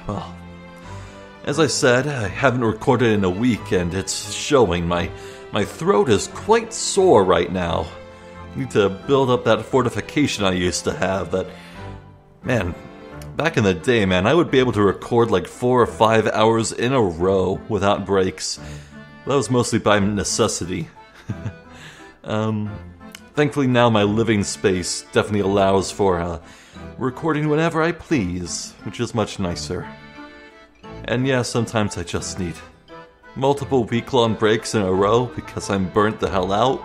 Well, as I said, I haven't recorded in a week, and it's showing. My throat is quite sore right now. I need to build up that fortification I used to have. That, man, back in the day, man, I would be able to record like 4 or 5 hours in a row without breaks. That was mostly by necessity. Thankfully now my living space definitely allows for recording whenever I please, which is much nicer. And yeah, sometimes I just need multiple week-long breaks in a row because I'm burnt the hell out.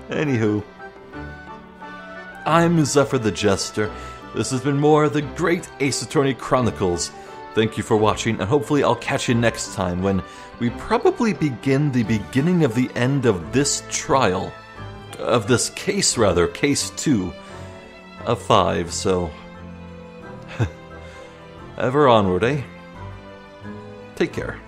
Anywho, I'm Zephyr the Jester. This has been more of the Great Ace Attorney Chronicles. Thank you for watching, and hopefully I'll catch you next time when we probably begin the beginning of the end of this trial. Of this case, rather. Case 2 of 5, so... ever onward, eh? Take care.